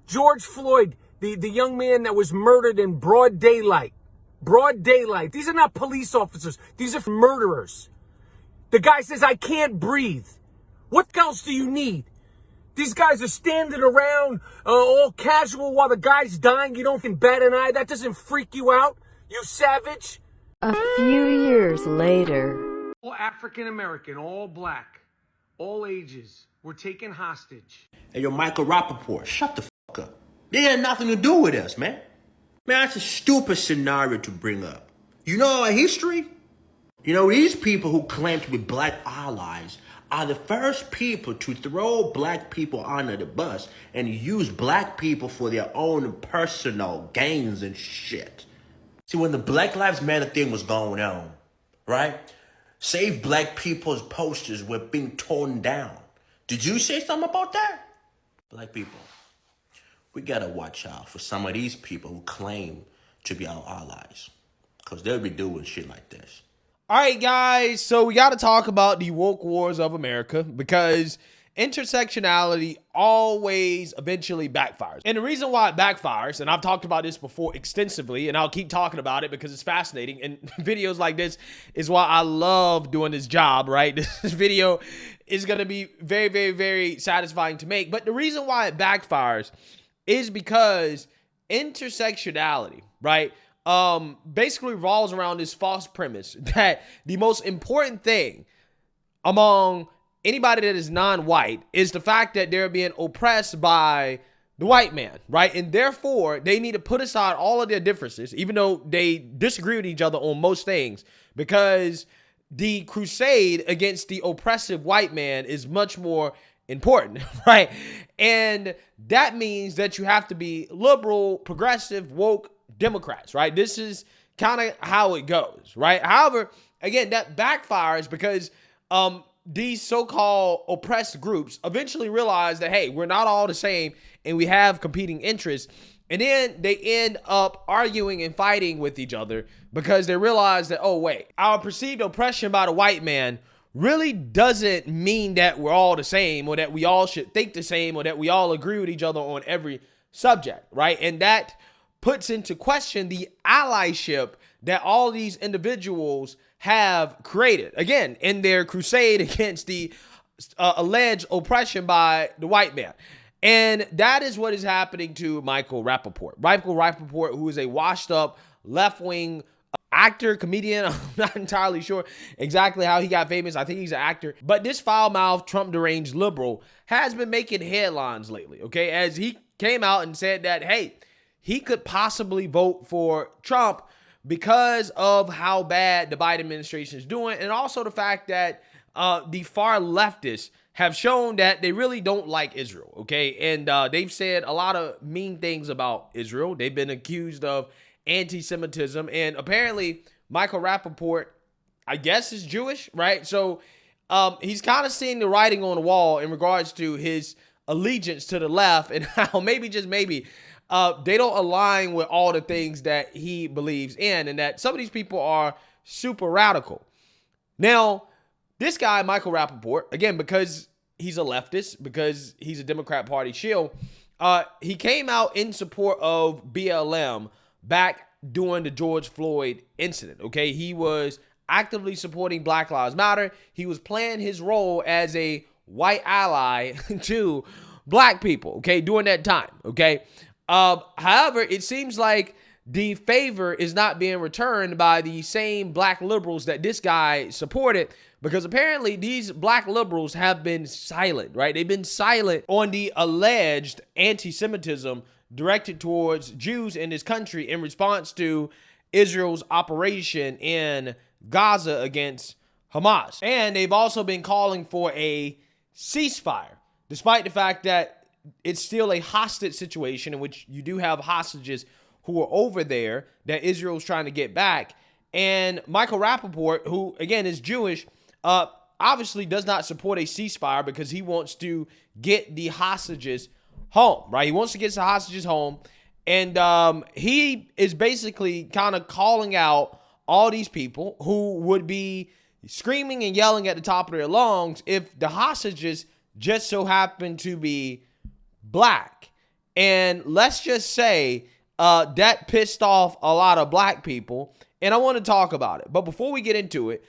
George Floyd, the young man that was murdered in broad daylight. Broad daylight. These are not police officers. These are murderers. The guy says, I can't breathe. What else do you need? These guys are standing around all casual while the guy's dying. You don't bat an eye. That doesn't freak you out, you savage? A few years later. All African American, all black, all ages were taken hostage. Hey, yo, Michael Rapaport, shut the fuck up. They had nothing to do with us, man. Man, that's a stupid scenario to bring up. You know our history? You know, these people who claim to be black allies are the first people to throw black people under the bus and use black people for their own personal gains and shit. See, when the Black Lives Matter thing was going on, right? Save Black People's posters were being torn down. Did you say something about that? Black people, we gotta watch out for some of these people who claim to be our allies, because they'll be doing shit like this. All right, guys, so we got to talk about the woke wars of America, because intersectionality always eventually backfires. And the reason why it backfires, and I've talked about this before extensively, and I'll keep talking about it because it's fascinating, and videos like this is why I love doing this job, right? This video is going to be very, very, very satisfying to make. But the reason why it backfires is because intersectionality, right, basically revolves around this false premise that the most important thing among anybody that is non-white is the fact that they're being oppressed by the white man, right? And therefore, they need to put aside all of their differences, even though they disagree with each other on most things, because the crusade against the oppressive white man is much more important, right? And that means that you have to be liberal, progressive, woke Democrats, right? This is kind of how it goes, right? However, again, that backfires because these so-called oppressed groups eventually realize that, hey, we're not all the same and we have competing interests. And then they end up arguing and fighting with each other because they realize that, oh, wait, our perceived oppression by the white man really doesn't mean that we're all the same, or that we all should think the same, or that we all agree with each other on every subject, right? And that puts into question the allyship that all these individuals have created, again, in their crusade against the alleged oppression by the white man. And that is what is happening to Michael Rapaport. Michael Rapaport, who is a washed up left-wing actor, comedian. I'm not entirely sure exactly how he got famous. I think he's an actor. But this foul-mouthed, Trump deranged liberal has been making headlines lately, okay? As he came out and said that, hey, he could possibly vote for Trump because of how bad the Biden administration is doing, and also the fact that the far leftists have shown that they really don't like Israel, okay? And they've said a lot of mean things about Israel. They've been accused of anti-Semitism, and apparently Michael Rapaport, I guess, is Jewish, right? So he's kind of seeing the writing on the wall in regards to his allegiance to the left, and how maybe, just maybe, they don't align with all the things that he believes in, and that some of these people are super radical. Now, this guy, Michael Rapaport, again, because he's a leftist, because he's a Democrat Party shill, he came out in support of BLM back during the George Floyd incident, okay? He was actively supporting Black Lives Matter. He was playing his role as a white ally to black people, okay, during that time, okay? However, it seems like the favor is not being returned by the same black liberals that this guy supported, because apparently these black liberals have been silent, right? They've been silent on the alleged anti-Semitism directed towards Jews in this country in response to Israel's operation in Gaza against Hamas. And they've also been calling for a ceasefire, despite the fact that it's still a hostage situation in which you do have hostages who are over there that Israel's trying to get back. And Michael Rapaport, who, again, is Jewish, obviously does not support a ceasefire because he wants to get the hostages home, right? He wants to get the hostages home. And he is basically kind of calling out all these people who would be screaming and yelling at the top of their lungs if the hostages just so happen to be black. And let's just say that pissed off a lot of black people. And I want to talk about it. But before we get into it,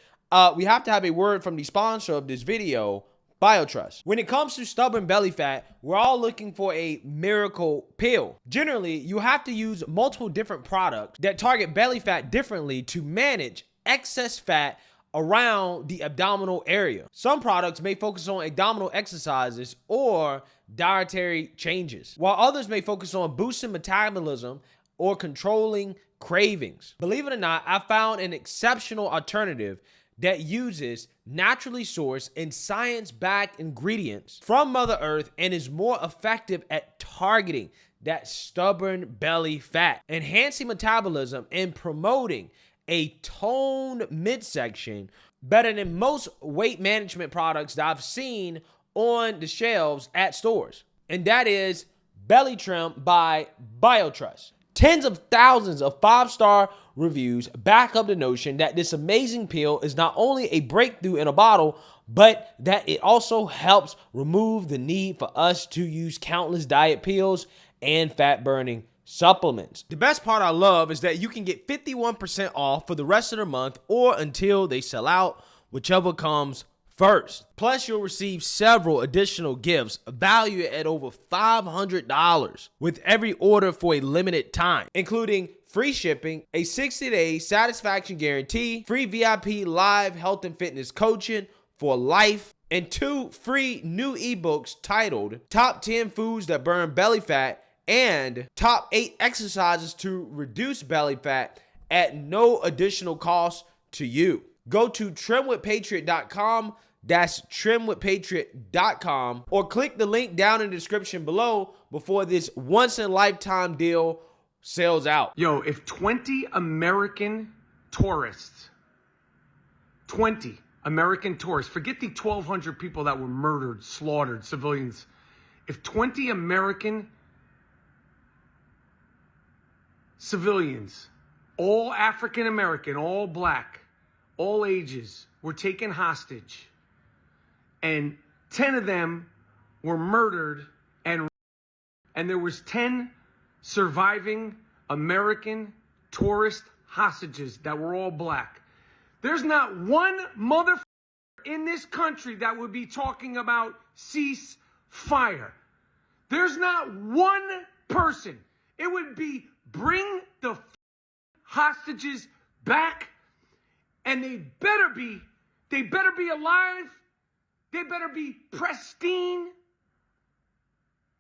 we have to have a word from the sponsor of this video, BioTrust. When it comes to stubborn belly fat, we're all looking for a miracle pill. Generally, you have to use multiple different products that target belly fat differently to manage excess fat around the abdominal area. Some products may focus on abdominal exercises or dietary changes, while others may focus on boosting metabolism or controlling cravings. Believe it or not, I found an exceptional alternative that uses naturally sourced and science-backed ingredients from Mother Earth and is more effective at targeting that stubborn belly fat, enhancing metabolism and promoting a toned midsection better than most weight management products that I've seen on the shelves at stores. And that is Belly Trim by BioTrust. Tens of thousands of 5-star reviews back up the notion that this amazing pill is not only a breakthrough in a bottle, but that it also helps remove the need for us to use countless diet pills and fat-burning supplements. The best part I love is that you can get 51% off for the rest of the month or until they sell out, whichever comes first. Plus, you'll receive several additional gifts valued at over $500 with every order for a limited time, including free shipping, a 60-day satisfaction guarantee, free VIP live health and fitness coaching for life, and 2 free new ebooks titled Top 10 Foods That Burn Belly Fat and Top 8 Exercises to Reduce Belly Fat at no additional cost to you. Go to trimwithpatriot.com. That's trimwithpatriot.com, or click the link down in the description below before this once-in-a-lifetime deal sells out. Yo, if 20 American tourists, 20 American tourists, forget the 1,200 people that were murdered, slaughtered, civilians. If 20 American civilians, all African American, all black, all ages, were taken hostage, and 10 of them were murdered, and there was 10 surviving American tourist hostages that were all black. There's not one motherfucker in this country that would be talking about ceasefire. There's not one person. It would be bring the hostages back, and they better be alive. They better be pristine.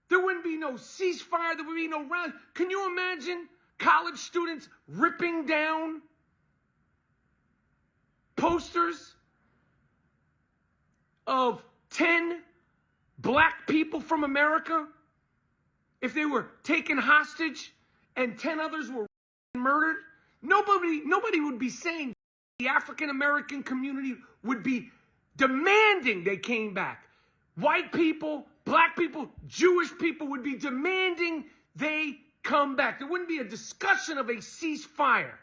There wouldn't be no ceasefire. There would be no round. Can you imagine college students ripping down posters of 10 black people from America if they were taken hostage and 10 others were murdered? Nobody would be saying. The African American community would be demanding they came back. White people, black people, Jewish people would be demanding they come back. There wouldn't be a discussion of a ceasefire.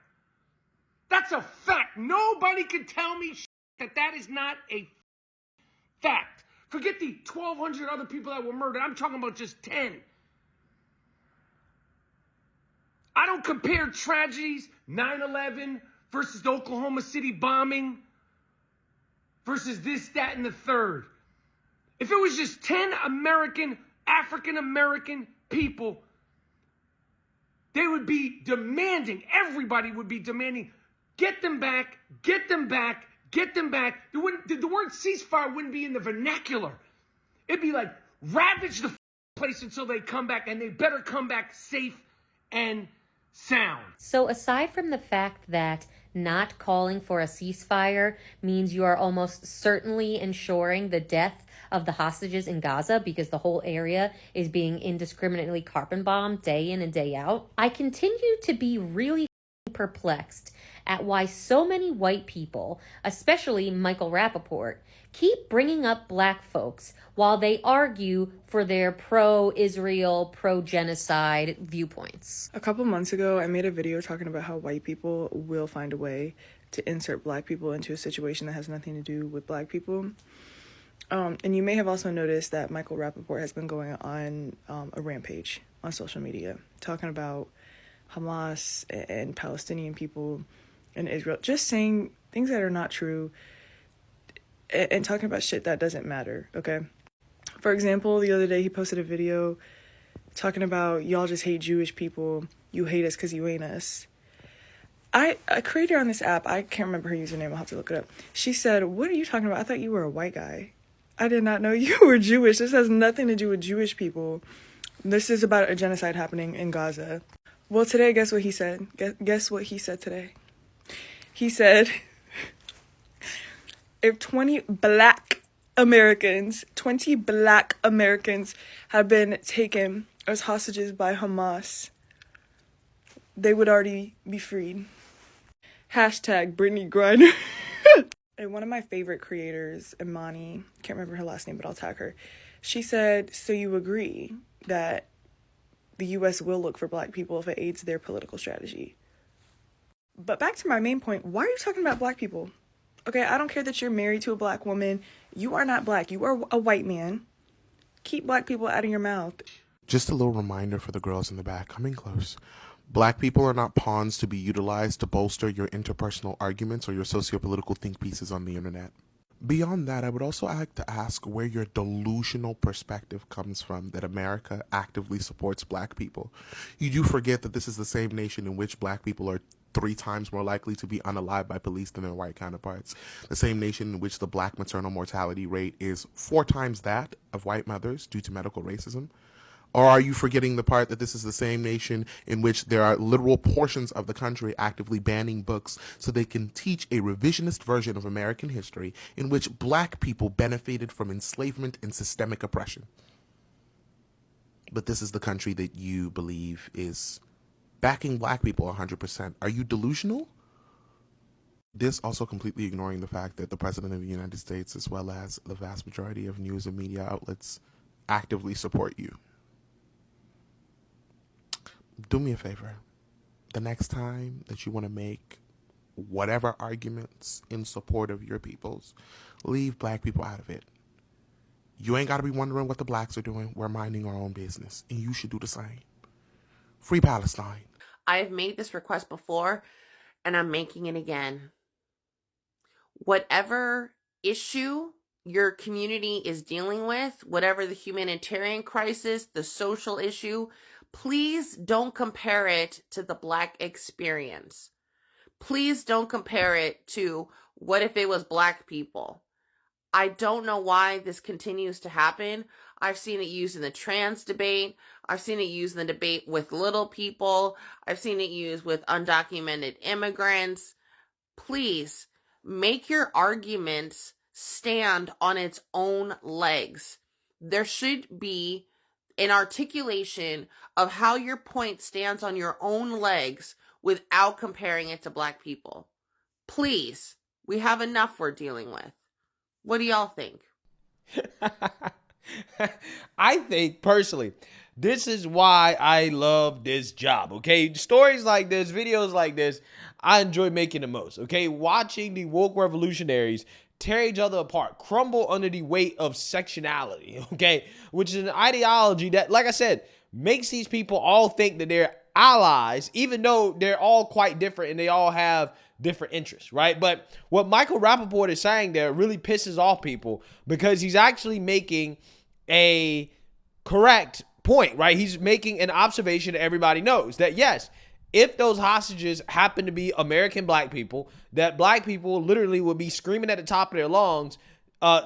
That's a fact. Nobody can tell me that is not a fact. Forget the 1,200 other people that were murdered. I'm talking about just 10. I don't compare tragedies, 9/11 versus the Oklahoma City bombing versus this, that, and the third. If it was just 10 African American people, they would be demanding, everybody would be demanding, get them back, get them back, get them back. The word ceasefire wouldn't be in the vernacular. It'd be like, ravage the place until they come back, and they better come back safe and sound. So aside from the fact that not calling for a ceasefire means you are almost certainly ensuring the death of the hostages in Gaza because the whole area is being indiscriminately carbon bombed day in and day out, I continue to be really perplexed at why so many white people, especially Michael Rapaport, keep bringing up black folks while they argue for their pro-Israel, pro-genocide viewpoints. A couple months ago, I made a video talking about how white people will find a way to insert black people into a situation that has nothing to do with black people. And you may have also noticed that Michael Rapaport has been going on a rampage on social media, talking about Hamas and Palestinian people in Israel, just saying things that are not true and talking about shit that doesn't matter, okay? For example, the other day he posted a video talking about y'all just hate Jewish people. You hate us because you ain't us. A creator on this app, I can't remember her username, I'll have to look it up. She said, "What are you talking about? I thought you were a white guy. I did not know you were Jewish. This has nothing to do with Jewish people. This is about a genocide happening in Gaza." Well, today, guess what he said? Guess what he said today? He said, if 20 black Americans had been taken as hostages by Hamas, they would already be freed. Hashtag Brittany Griner. And one of my favorite creators, Imani, can't remember her last name, but I'll tag her. She said, "So you agree that the U.S. will look for black people if it aids their political strategy?" But back to my main point, why are you talking about black people? Okay, I don't care that you're married to a black woman. You are not black. You are a white man. Keep black people out of your mouth. Just a little reminder for the girls in the back, coming close. Black people are not pawns to be utilized to bolster your interpersonal arguments or your socio-political think pieces on the internet. Beyond that, I would also like to ask where your delusional perspective comes from that America actively supports black people. You do forget that this is the same nation in which black people are 3 times more likely to be unalived by police than their white counterparts. The same nation in which the black maternal mortality rate is 4 times that of white mothers due to medical racism. Or are you forgetting the part that this is the same nation in which there are literal portions of the country actively banning books so they can teach a revisionist version of American history in which black people benefited from enslavement and systemic oppression? But this is the country that you believe is backing black people 100%. Are you delusional? This also completely ignoring the fact that the President of the United States, as well as the vast majority of news and media outlets, actively support you. Do me a favor. The next time that you want to make whatever arguments in support of your peoples, leave black people out of it. You ain't got to be wondering what the blacks are doing. We're minding our own business, and you should do the same. Free Palestine. I've made this request before, and I'm making it again. Whatever issue your community is dealing with, whatever the humanitarian crisis, the social issue, please don't compare it to the black experience. Please don't compare it to what if it was black people. I don't know why this continues to happen. I've seen it used in the trans debate. I've seen it used in the debate with little people. I've seen it used with undocumented immigrants. Please make your arguments stand on its own legs. There should be an articulation of how your point stands on your own legs without comparing it to black people. Please, we have enough we're dealing with. What do y'all think? I think personally, this is why I love this job. Okay, stories like this, videos like this, I enjoy making the most. Okay, watching the woke revolutionaries tear each other apart, crumble under the weight of sectionality. Okay, which is an ideology that, like I said, makes these people all think that they're allies, even though they're all quite different and they all have different interests, right? But what Michael Rapaport is saying there really pisses off people because he's actually making a correct point, right? He's making an observation that everybody knows that, yes, if those hostages happen to be American black people, that black people literally would be screaming at the top of their lungs,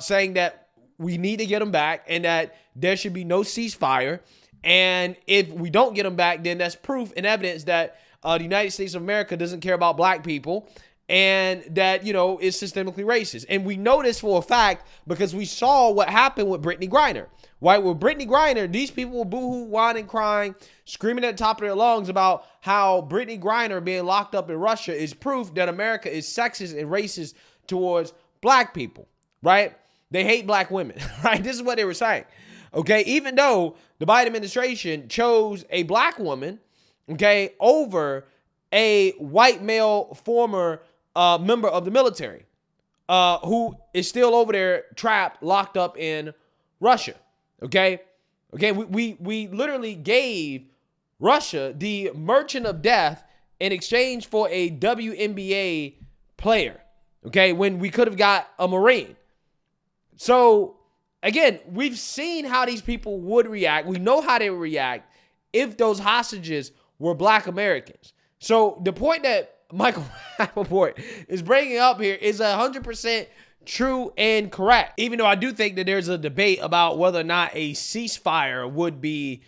saying that we need to get them back and that there should be no ceasefire. And if we don't get them back, then that's proof and evidence that the United States of America doesn't care about black people and that, you know, is systemically racist. And we know this for a fact because we saw what happened with Brittany Griner. Right? With Brittany Griner, these people were boohoo, whining, crying, screaming at the top of their lungs about how Brittany Griner being locked up in Russia is proof that America is sexist and racist towards black people, right? They hate black women, right? This is what they were saying, okay? Even though the Biden administration chose a black woman, okay, over a white male former member of the military. who is still over there trapped, locked up in Russia. Okay, we literally gave Russia the merchant of death in exchange for a WNBA player. Okay, when we could have got a Marine. So again, we've seen how these people would react. We know how they would react if those hostages were Black Americans. So the point that Michael Rapaport is bringing up here is 100% true and correct. Even though I do think that there's a debate about whether or not a ceasefire would be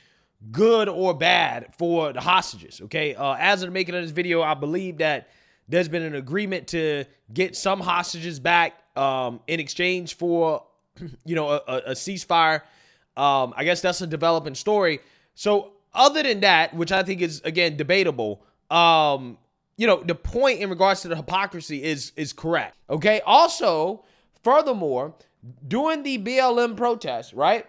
good or bad for the hostages. Okay, as of the making of this video, I believe that there's been an agreement to get some hostages back in exchange for, a ceasefire. I guess that's a developing story. So other than that, which I think is, again, debatable, the point in regards to the hypocrisy is correct. Okay. Also, furthermore, during the BLM protests, right,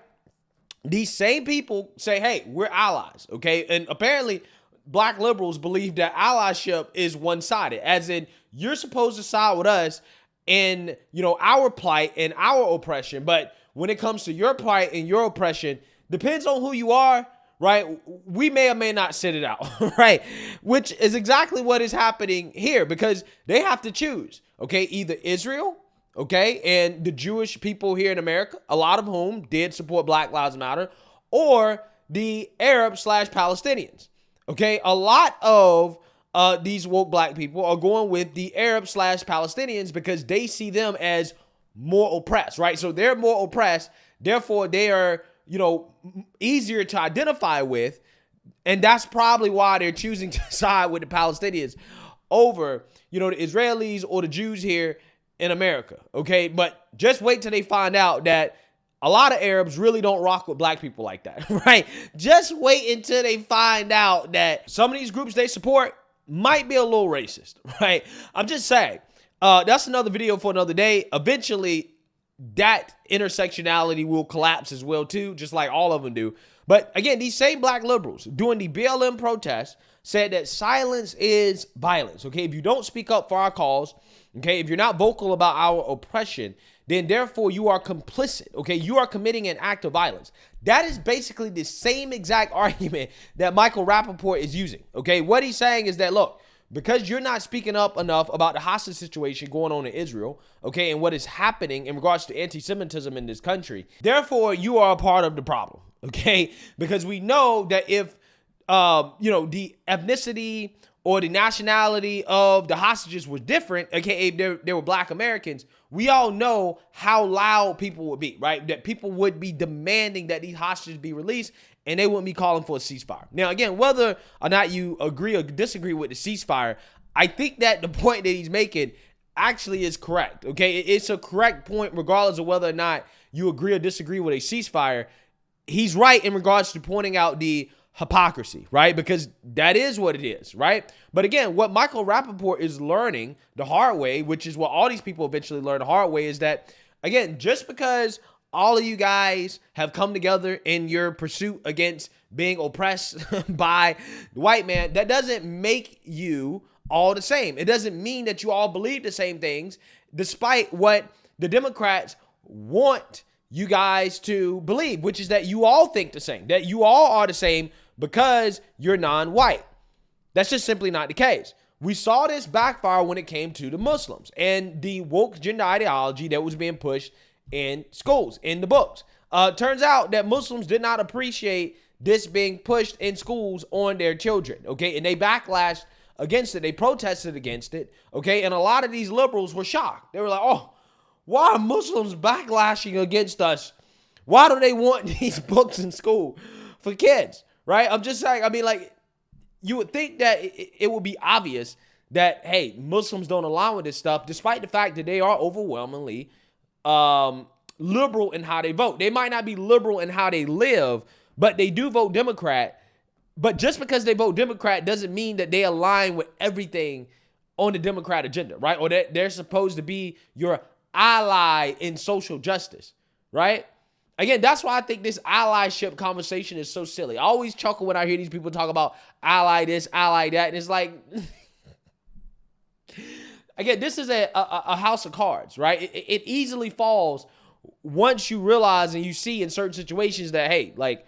these same people say, hey, we're allies. Okay. And apparently Black liberals believe that allyship is one-sided, as in you're supposed to side with us in, our plight and our oppression. But when it comes to your plight and your oppression, depends on who you are, right? We may or may not sit it out, right? Which is exactly what is happening here, because they have to choose, okay? Either Israel, okay, and the Jewish people here in America, a lot of whom did support Black Lives Matter, or the Arab/Palestinians, okay? A lot of these woke Black people are going with the Arab/Palestinians because they see them as more oppressed, right? So they're more oppressed, therefore they are, easier to identify with, and that's probably why they're choosing to side with the Palestinians over, the Israelis or the Jews here in America, okay? But just wait till they find out that a lot of Arabs really don't rock with Black people like that, right? Just wait until they find out that some of these groups they support might be a little racist, right? I'm just saying. That's another video for another day. Eventually, that intersectionality will collapse as well too, just like all of them do. But again, these same Black liberals during the BLM protests said that silence is violence. Okay, if you don't speak up for our cause, okay, if you're not vocal about our oppression, then therefore you are complicit. Okay, you are committing an act of violence. That is basically the same exact argument that Michael Rapaport is using. Okay, what he's saying is that, look, because you're not speaking up enough about the hostage situation going on in Israel, okay, and what is happening in regards to anti-Semitism in this country, therefore you are a part of the problem, okay? Because we know that if, the ethnicity or the nationality of the hostages was different, aka they were Black Americans, we all know how loud people would be, right? That people would be demanding that these hostages be released, and they wouldn't be calling for a ceasefire. Now, again, whether or not you agree or disagree with the ceasefire, I think that the point that he's making actually is correct, okay? It's a correct point regardless of whether or not you agree or disagree with a ceasefire. He's right in regards to pointing out the hypocrisy, right? Because that is what it is, right? But again, what Michael Rapaport is learning the hard way, which is what all these people eventually learn the hard way, is that, again, just because all of you guys have come together in your pursuit against being oppressed by the white man, that doesn't make you all the same. It doesn't mean that you all believe the same things, despite what the Democrats want you guys to believe, which is that you all think the same, that you all are the same because you're non-white. That's just simply not the case. We saw this backfire when it came to the Muslims and the woke gender ideology that was being pushed in schools, in the books. Turns out that Muslims did not appreciate this being pushed in schools on their children, okay? And they backlashed against it. They protested against it, okay? And a lot of these liberals were shocked. They were like, oh, why are Muslims backlashing against us? Why do they want these books in school for kids, right? I'm just saying, you would think that it would be obvious that, hey, Muslims don't align with this stuff, despite the fact that they are overwhelmingly liberal in how they vote. They might not be liberal in how they live, but they do vote Democrat. But just because they vote Democrat doesn't mean that they align with everything on the Democrat agenda, right? Or that they're supposed to be your ally in social justice, right? Again, that's why I think this allyship conversation is so silly. I always chuckle when I hear these people talk about ally this, ally that, and it's like, again, this is a house of cards, right? It easily falls once you realize and you see in certain situations that, hey, like,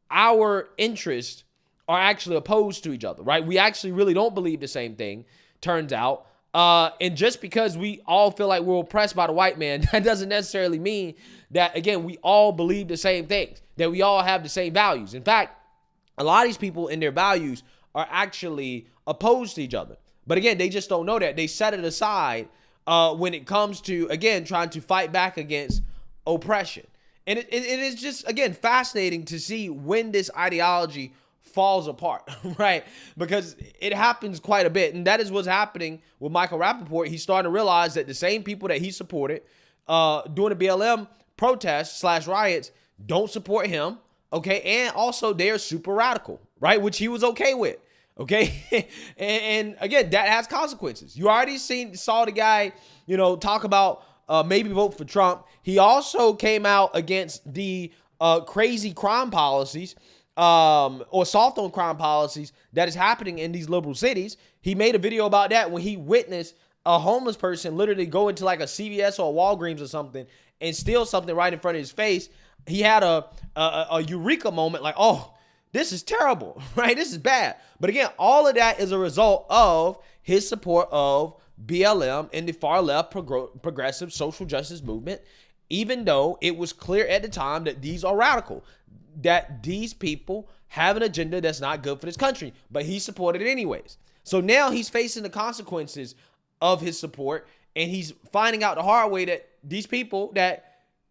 our interests are actually opposed to each other, right? We actually really don't believe the same thing, turns out. And just because we all feel like we're oppressed by the white man, that doesn't necessarily mean that, again, we all believe the same things, that we all have the same values. In fact, a lot of these people in their values are actually opposed to each other. But again, they just don't know that. They set it aside when it comes to, again, trying to fight back against oppression. And it is just, again, fascinating to see when this ideology falls apart, right? Because it happens quite a bit. And that is what's happening with Michael Rapaport. He's starting to realize that the same people that he supported during the BLM protests / riots don't support him, okay? And also they're super radical, right? Which he was okay with, okay? and again, that has consequences. You already saw the guy, talk about maybe vote for Trump. He also came out against the crazy crime policies or soft on crime policies that is happening in these liberal cities. He made a video about that when he witnessed a homeless person literally go into like a CVS or a Walgreens or something and steal something right in front of his face. He had a eureka moment, like, oh, this is terrible, right? This is bad. But again, all of that is a result of his support of BLM and the far left progressive social justice movement, even though it was clear at the time that these are radical, that these people have an agenda that's not good for this country, but he supported it anyways. So now he's facing the consequences of his support, and he's finding out the hard way that these people that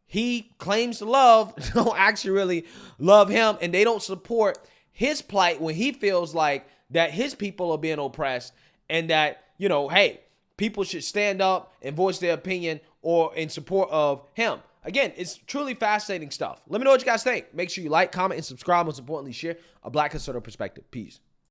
he claims to love don't actually really love him, and they don't support his plight when he feels like that his people are being oppressed, and that, hey, people should stand up and voice their opinion or in support of him. Again, it's truly fascinating stuff. Let me know what you guys think. Make sure you like, comment, and subscribe. Most importantly, share a Black conservative perspective. Peace.